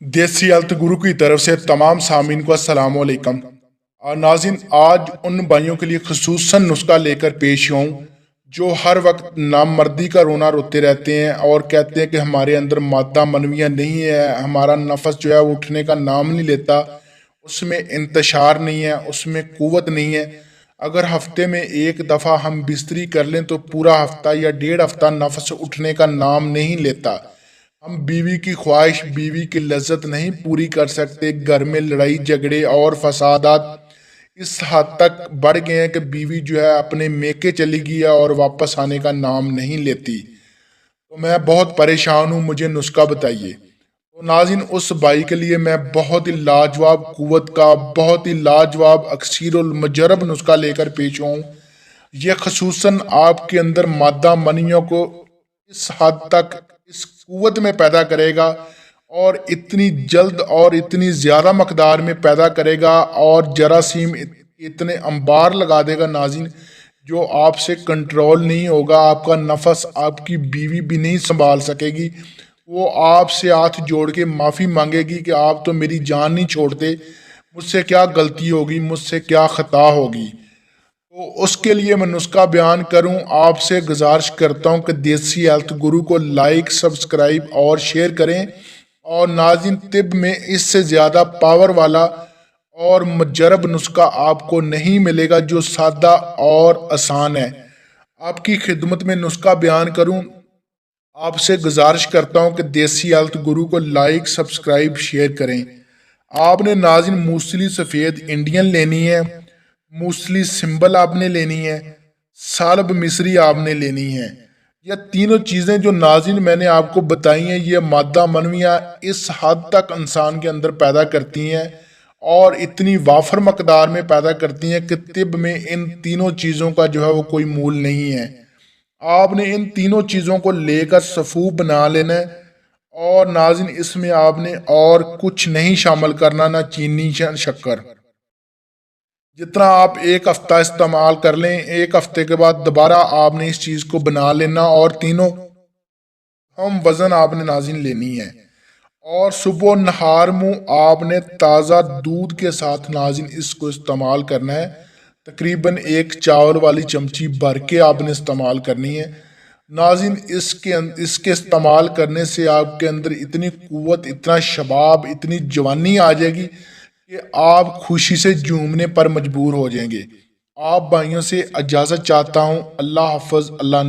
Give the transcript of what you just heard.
देसी हेल्थ गुरु की तरफ से तमाम सामीन को अस्सलाम वालेकुम। नाज़रीन, आज उन भाइयों के लिए खसूसन नुस्खा लेकर पेश हूँ जो हर वक्त नामर्दी का रोना रोते रहते हैं और कहते हैं कि हमारे अंदर मादा मनवियाँ नहीं है, हमारा नफस जो है वो उठने का नाम नहीं लेता, उसमें इंतशार नहीं है, उसमें कुव्वत नहीं है। अगर हफ्ते में एक दफ़ा हम बिस्तरी कर लें तो पूरा हफ्ता या डेढ़ हफ्ता नफस उठने का नाम नहीं लेता। हम बीवी की ख्वाहिश, बीवी की लज्जत नहीं पूरी कर सकते। घर में लड़ाई झगड़े और फसादात इस हद तक बढ़ गए हैं कि बीवी जो है अपने मेके चली गई है और वापस आने का नाम नहीं लेती। तो मैं बहुत परेशान हूँ, मुझे नुस्खा बताइए। तो नाज़रीन, उस भाई के लिए मैं बहुत ही लाजवाब कुव्वत का, बहुत ही लाजवाब अक्सीरुल मुजरब नुस्खा लेकर पेश हूँ। यह खसूसन आपके अंदर मादा मनियों को इस हद तक, इस कुव्वत में पैदा करेगा और इतनी जल्द और इतनी ज़्यादा मकदार में पैदा करेगा और जरासीम इतने अंबार लगा देगा नाज़रीन, जो आपसे कंट्रोल नहीं होगा। आपका नफस आपकी बीवी भी नहीं संभाल सकेगी। वो आपसे हाथ जोड़ के माफ़ी मांगेगी कि आप तो मेरी जान नहीं छोड़ते, मुझसे क्या गलती होगी, मुझसे क्या खता होगी। तो उसके लिए मैं नुस्खा बयान करूं, आपसे गुजारिश करता हूं कि देसी हेल्थ गुरु को लाइक, सब्सक्राइब और शेयर करें। और नाज़रीन, तिब में इससे ज़्यादा पावर वाला और मुजरब नुस्खा आपको नहीं मिलेगा, जो सादा और आसान है। आपकी खिदमत में नुस्खा बयान करूं, आपसे गुजारिश करता हूं कि देसी हेल्थ गुरु को लाइक, सब्सक्राइब, शेयर करें। आपने नाज़रीन मूसली सफ़ेद इंडियन लेनी है, मूसली सिंबल आपने लेनी है, सालब मिस्री आपने लेनी है। यह तीनों चीज़ें जो नाज़रीन मैंने आपको बताई हैं, ये मादा मनवियाँ इस हद तक इंसान के अंदर पैदा करती हैं और इतनी वाफर मकदार में पैदा करती हैं कि तिब में इन तीनों चीज़ों का जो है वो कोई मूल नहीं है। आपने इन तीनों चीज़ों को लेकर सफ़ूफ बना लेना है और नाज़रीन इसमें आपने और कुछ नहीं शामिल करना, ना चीनी ना शक्कर। जितना आप एक हफ्ता इस्तेमाल कर लें, एक हफ्ते के बाद दोबारा आपने इस चीज़ को बना लेना और तीनों हम वज़न आपने नाज़रीन लेनी है। और सुबह नहार मुँह आपने ताज़ा दूध के साथ नाज़रीन इसको इस्तेमाल करना है। तकरीबन एक चावल वाली चमची भर के आपने इस्तेमाल करनी है नाज़रीन। इसके इस्तेमाल करने से आपके अंदर इतनी कुव्वत, इतना शबाब, इतनी जवानी आ जाएगी कि आप खुशी से झूमने पर मजबूर हो जाएंगे। आप भाइयों से इजाज़त चाहता हूँ। अल्लाह हाफ़िज़। अल्लाह